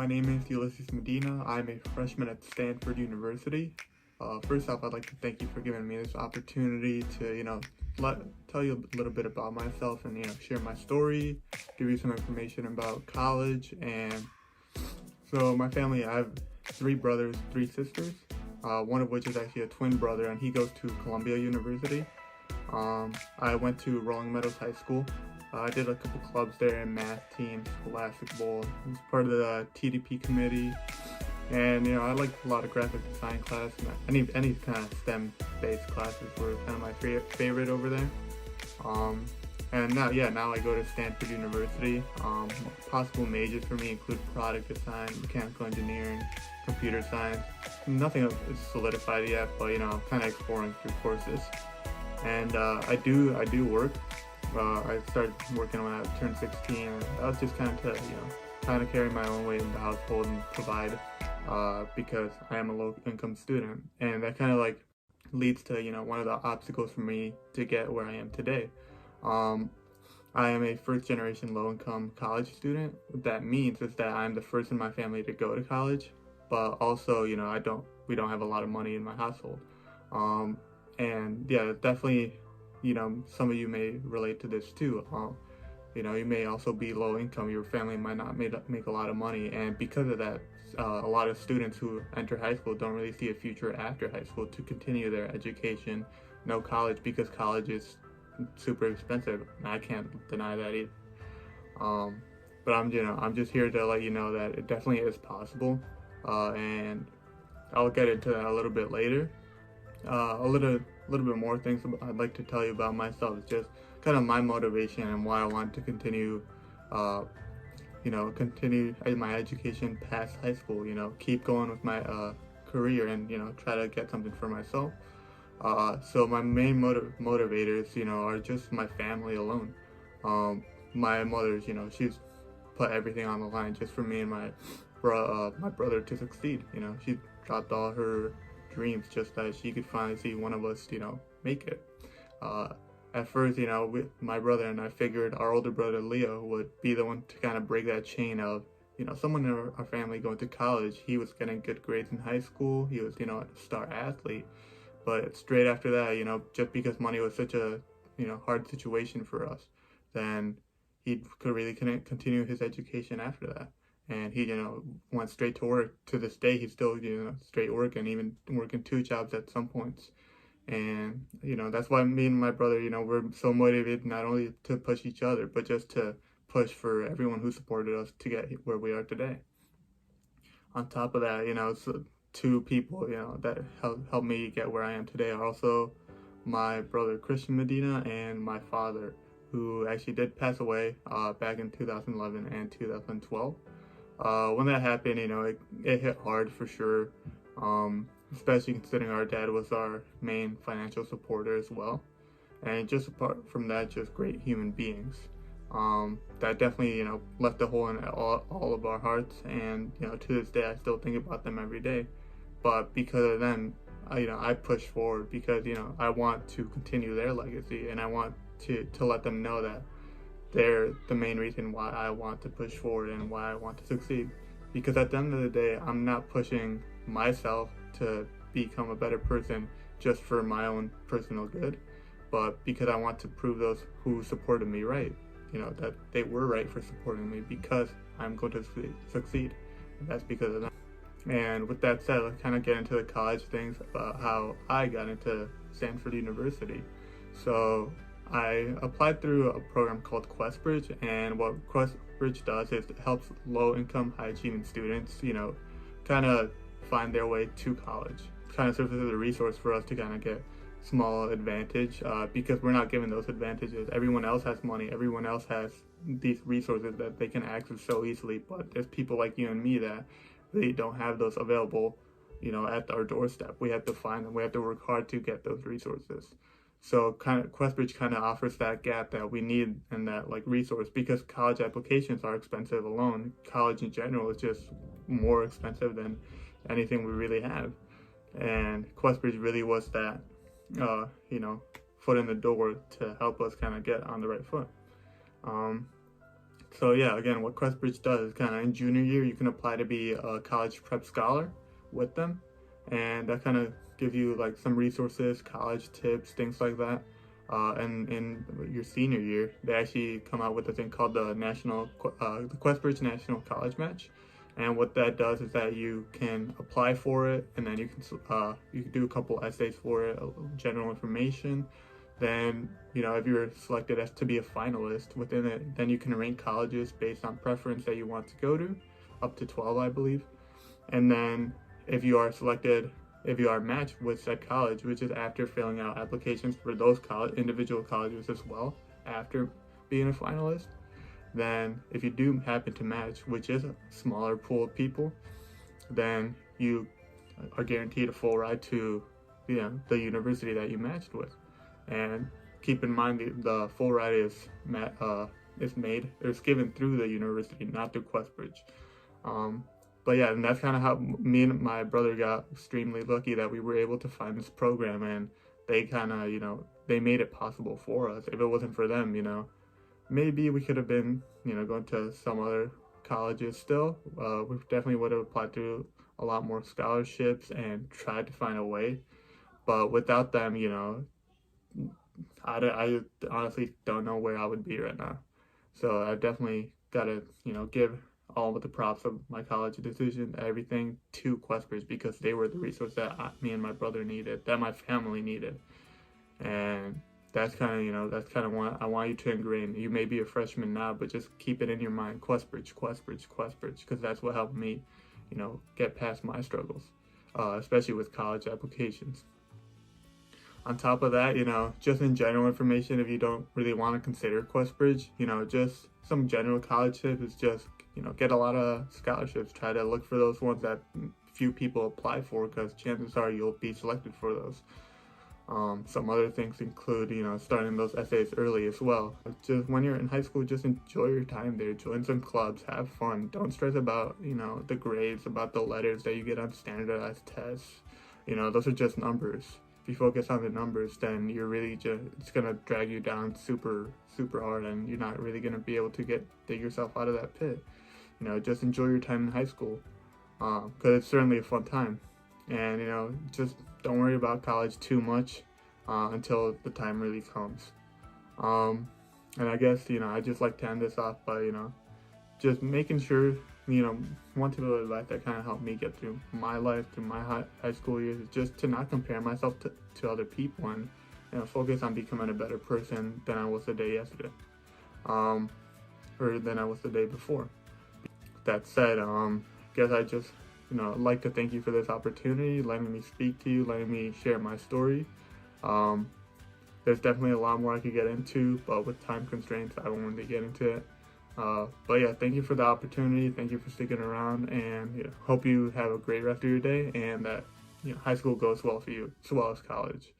My name is Ulises Medina. I'm a freshman at Stanford University. First off, I'd like to thank you for giving me this opportunity to, tell you a little bit about myself and, share my story, give you some information about college. And so my family, I have 3 brothers, 3 sisters, one of which is actually a twin brother, and he goes to Columbia University. I went to Rolling Meadows High School. I did a couple clubs there in math teams, basketball. I was part of the TDP committee, and I liked a lot of graphic design class. And any kind of STEM-based classes were kind of my favorite over there. And now I go to Stanford University. Possible majors for me include product design, mechanical engineering, computer science. Nothing is solidified yet, but I'm kind of exploring through courses. And I do work. I started working when I turned 16. I was just kind of carry my own weight in the household and provide, because I am a low-income student, and that kind of leads to one of the obstacles for me to get where I am today. I am a first-generation low-income college student. What that means is that I'm the first in my family to go to college, but also we don't have a lot of money in my household, and definitely. Some of you may relate to this too. You may also be low income. Your family might not make a lot of money, and because of that, a lot of students who enter high school don't really see a future after high school to continue their education. No college, because college is super expensive. And I can't deny that either. But I'm just here to let you know that it definitely is possible, and I'll get into that a little bit later. A little bit more things I'd like to tell you about myself is just kind of my motivation and why I want to continue my education past high school, keep going with my career and try to get something for myself. So my main motivators are just my family alone. My mother's she's put everything on the line just for me and my brother to succeed. She dropped all her dreams just that she could finally see one of us make it. At first my brother and I figured our older brother Leo would be the one to kind of break that chain of someone in our family going to college. He was getting good grades in high school, he was a star athlete, but straight after that just because money was such a hard situation for us, then he couldn't continue his education after that. And he, went straight to work. To this day, he's still, straight working, even working 2 jobs at some points. And, that's why me and my brother, we're so motivated not only to push each other, but just to push for everyone who supported us to get where we are today. On top of that, so 2 people, that helped me get where I am today are also my brother Christian Medina and my father, who actually did pass away back in 2011 and 2012. When that happened, it hit hard for sure, especially considering our dad was our main financial supporter as well. And just apart from that, just great human beings. That definitely, left a hole in all of our hearts. And, to this day, I still think about them every day. But because of them, I push forward because, I want to continue their legacy, and I want to let them know that they're the main reason why I want to push forward and why I want to succeed. Because at the end of the day, I'm not pushing myself to become a better person just for my own personal good, but because I want to prove those who supported me right, that they were right for supporting me, because I'm going to succeed. And that's because of them. And with that said, let's kind of get into the college things about how I got into Stanford University. So I applied through a program called QuestBridge, and what QuestBridge does is it helps low-income, high-achieving students, kind of find their way to college. It kind of serves as a resource for us to kind of get small advantage, because we're not given those advantages. Everyone else has money, everyone else has these resources that they can access so easily, but there's people like you and me that really don't have those available, at our doorstep. We have to find them, we have to work hard to get those resources. So QuestBridge kind of offers that gap that we need and that resource, because college applications are expensive alone. College in general is just more expensive than anything we really have. And QuestBridge really was that, foot in the door to help us kind of get on the right foot. So yeah, again, what QuestBridge does is kind of in junior year, you can apply to be a college prep scholar with them. And that kind of gives you like some resources, college tips, things like that. And in your senior year, they actually come out with a thing called the the QuestBridge National College Match. And what that does is that you can apply for it, and then you can do a couple essays for it, general information. Then, if you're selected as to be a finalist within it, then you can rank colleges based on preference that you want to go to, up to 12, I believe. And then if you are matched with said college, which is after filling out applications for those individual colleges as well, after being a finalist, then if you do happen to match, which is a smaller pool of people, then you are guaranteed a full ride to the university that you matched with. And keep in mind the full ride is given through the university, not through QuestBridge. But yeah, and that's kind of how me and my brother got extremely lucky that we were able to find this program, and they kind of, they made it possible for us. If it wasn't for them, maybe we could have been, going to some other colleges still. We definitely would have applied to a lot more scholarships and tried to find a way. But without them, I honestly don't know where I would be right now. So I definitely got to, give all of the props of my college decision, everything to QuestBridge, because they were the resource that me and my brother needed, that my family needed. And that's kind of what I want you to ingrain. You may be a freshman now, but just keep it in your mind, QuestBridge, QuestBridge, QuestBridge, because that's what helped me, get past my struggles, especially with college applications. On top of that, just in general information, if you don't really want to consider QuestBridge, just some general college tips is just, get a lot of scholarships. Try to look for those ones that few people apply for, because chances are you'll be selected for those. Some other things include, starting those essays early as well. Just when you're in high school, just enjoy your time there. Join some clubs, have fun. Don't stress about, the grades, about the letters that you get on standardized tests. Those are just numbers. If you focus on the numbers, then you're really it's gonna drag you down super, super hard, and you're not really gonna be able to dig yourself out of that pit. Just enjoy your time in high school, because it's certainly a fun time. And, just don't worry about college too much until the time really comes. And I guess, I just like to end this off by, just making sure, one tip of advice that kind of helped me get through my life, through my high school years, is just to not compare myself to other people, and, focus on becoming a better person than I was the day yesterday, or than I was the day before. That said, guess I just, like to thank you for this opportunity, letting me speak to you, letting me share my story. There's definitely a lot more I could get into, but with time constraints, I won't want to get into it. But yeah, thank you for the opportunity. Thank you for sticking around, and hope you have a great rest of your day, and that high school goes well for you as well as college.